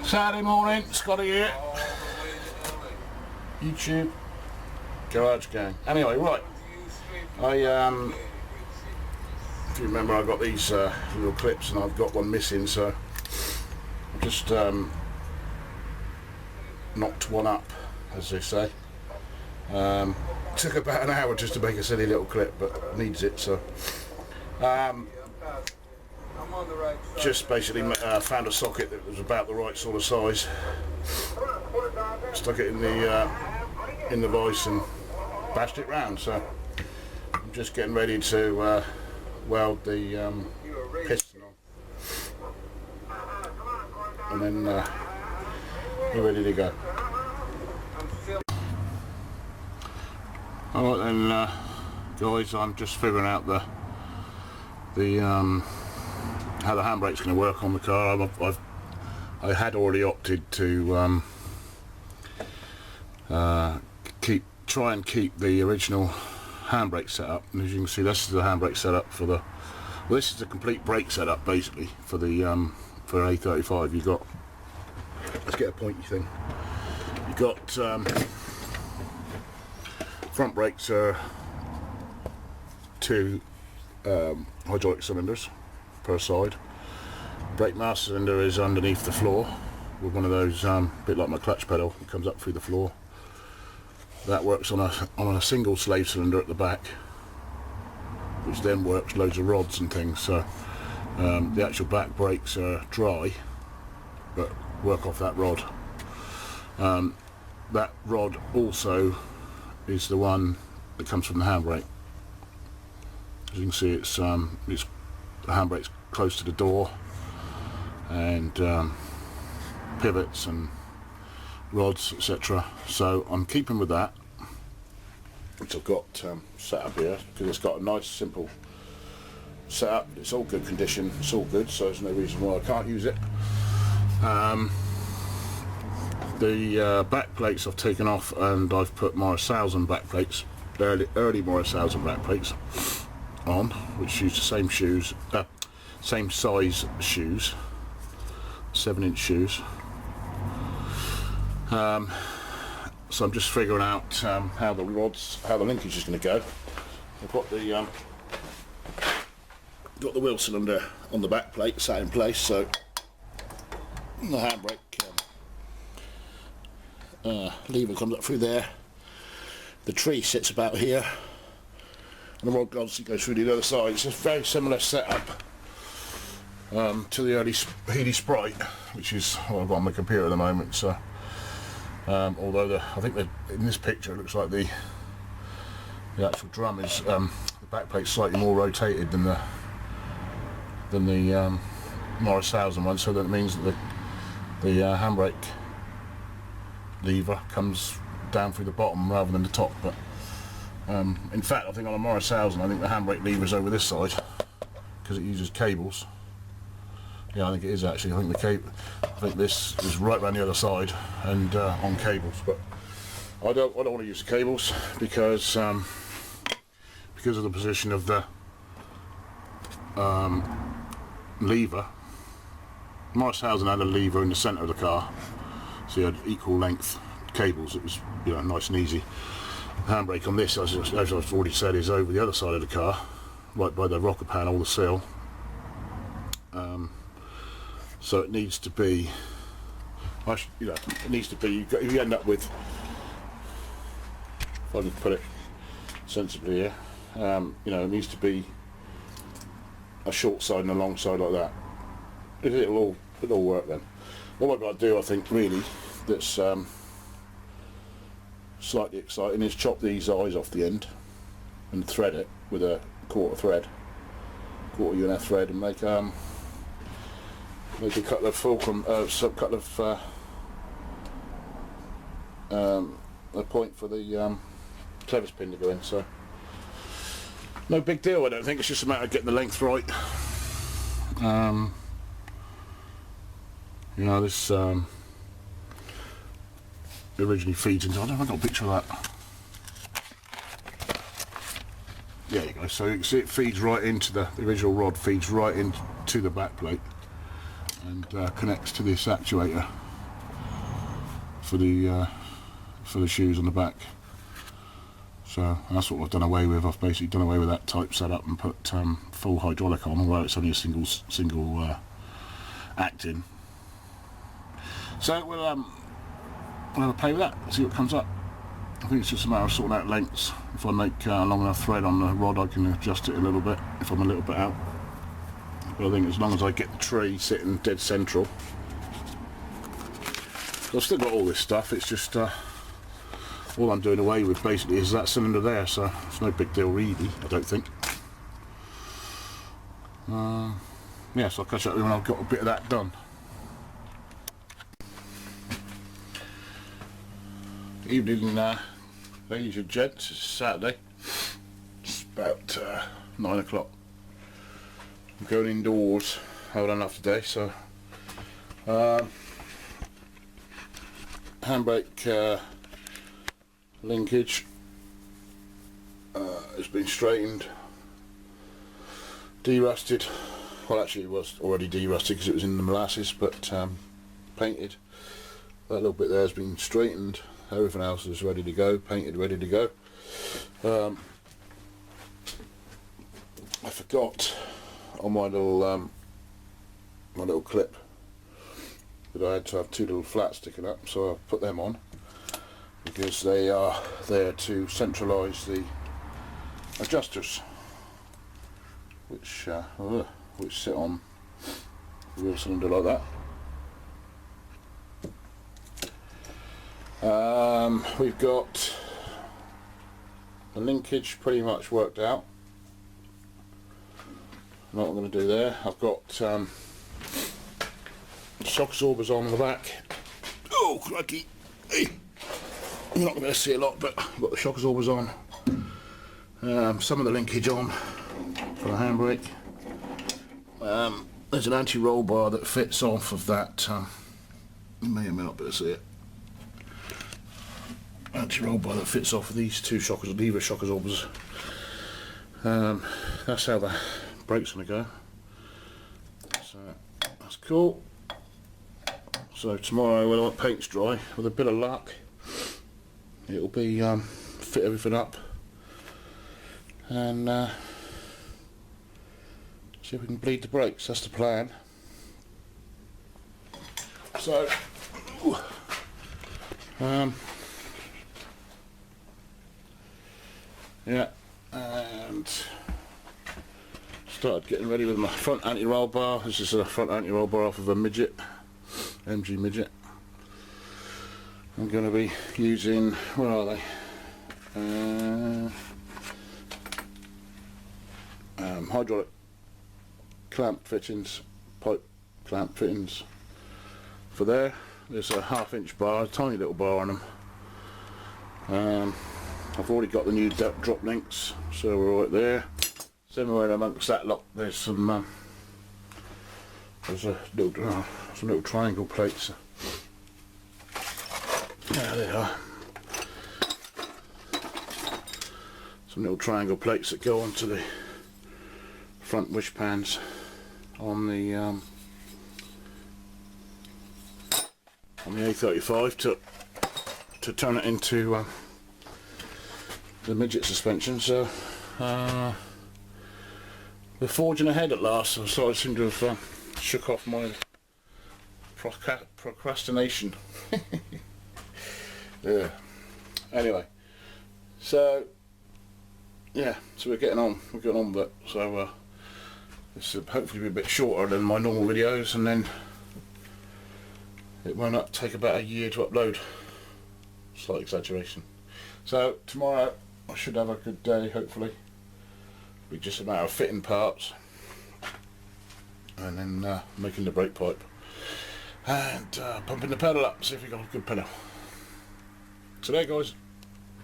Saturday morning, Scotty here. YouTube, Garage Gang. Anyway, right. If you remember, I got these little clips and I've got one missing, so I just knocked one up, as they say. Took about an hour just to make a silly little clip, but needs it, so. Just basically found a socket that was about the right sort of size, stuck it in the vise and bashed it round. So I'm just getting ready to weld the piston on, and then we're ready to go. Alright then, guys, I'm just figuring out how the handbrake's going to work on the car. I had already opted to try and keep the original handbrake setup, and as you can see, this is the handbrake setup for the. Well, this is the complete brake setup basically for the for an A35. You got. Let's get a pointy thing. You got front brakes are two hydraulic cylinders per side. Brake master cylinder is underneath the floor with one of those bit like my clutch pedal, it comes up through the floor. That works on a single slave cylinder at the back, which then works loads of rods and things. So the actual back brakes are dry but work off that rod. That rod also is the one that comes from the handbrake. As you can see, it's the handbrake's close to the door, and pivots and rods, etc. So I'm keeping with that, which I've got set up here, because it's got a nice simple setup. It's all good condition, it's all good, so there's no reason why I can't use it. The back plates I've taken off, and I've put Morris Salzen back plates, early Morris Salzen back plates on, which use the same shoes, same size shoes, 7-inch shoes. So I'm just figuring out how the linkage is going to go. I've got the wheel cylinder on the back plate sat in place, so the handbrake lever comes up through there. The tree sits about here, and the rod obviously goes through the other side. It's a very similar setup to the early Healy Sprite, which is what I've got on my computer at the moment. So, although I think that in this picture it looks like the actual drum is the back plate's slightly more rotated than the Morris Salzen one, so that means that the handbrake lever comes down through the bottom rather than the top. But in fact, I think on a Morris Salzen, I think the handbrake lever is over this side because it uses cables. Yeah, I think it is actually. I think this is right around the other side and on cables. But I don't want to use the cables because of the position of the lever. Morris Salzen had a lever in the centre of the car, so you had equal length cables. It was, you know, nice and easy. The handbrake on this, as I've already said, is over the other side of the car, right by the rocker panel, the sill. So it needs to be, it needs to be. You end up with, if I can put it sensibly here, it needs to be a short side and a long side like that. It'll all work then. What I've got to do, I think, really, that's slightly exciting, is chop these eyes off the end and thread it with a quarter UNF thread, and make a couple of fulcrum, a point for the clevis pin to go in. So no big deal, I don't think. It's just a matter of getting the length right. This originally feeds into, I don't know if I got a picture of that. There you go. So you can see it feeds right into the original rod, feeds right into the back plate and connects to this actuator. for the shoes on the back. So that's what I've done away with. I've basically done away with that type setup and put full hydraulic on, although it's only a single acting. So we'll play with that, see what comes up. I think it's just a matter of sorting out lengths. If I make a long enough thread on the rod, I can adjust it a little bit if I'm a little bit out. But I think as long as I get the tree sitting dead central. I've still got all this stuff, it's just all I'm doing away with basically is that cylinder there, so it's no big deal really, I don't think. Yeah, so I'll catch up with you when I've got a bit of that done. Evening, ladies and gents, it's Saturday. It's about 9 o'clock. I'm going indoors. I haven't done enough today, so handbrake linkage has been straightened, derusted. Well, actually it was already derusted because it was in the molasses, but painted. That little bit there has been straightened. Everything else is ready to go, painted, ready to go. I forgot on my little clip that I had to have two little flats sticking up, so I've put them on because they are there to centralise the adjusters, which sit on the wheel cylinder like that. We've got the linkage pretty much worked out. What I'm going to do there, I've got shock absorbers on the back. Oh crikey! Hey. You're not going to see a lot, but I've got the shock absorbers on. Some of the linkage on for the handbrake. There's an anti-roll bar that fits off of that. You may or may not be able to see it. Anti-roll bar that fits off of these two lever shock absorbers. That's how the brake's going to go. So that's cool. So tomorrow when the paint's dry, with a bit of luck, it'll be fit everything up and see if we can bleed the brakes. That's the plan. So yeah, and started getting ready with my front anti-roll bar. This is a front anti-roll bar off of a Midget, MG Midget. I'm going to be using, where are they? Hydraulic clamp fittings, pipe clamp fittings for there. There's a 1/2 inch bar, a tiny little bar on them. I've already got the new drop links, so we're all right there. Somewhere amongst that lot there's some some little triangle plates. There they are. Some little triangle plates that go onto the front wish pans on the A35 to turn it into the Midget suspension. So we're forging ahead at last. So I seem to have shook off my procrastination. Yeah. Anyway, so yeah, so we're getting on with it. So this will hopefully be a bit shorter than my normal videos, and then it won't take about a year to upload. Slight exaggeration. So tomorrow I should have a good day, hopefully. It'll be just a matter of fitting parts and then making the brake pipe and pumping the pedal up, see if we got a good pedal. So there guys.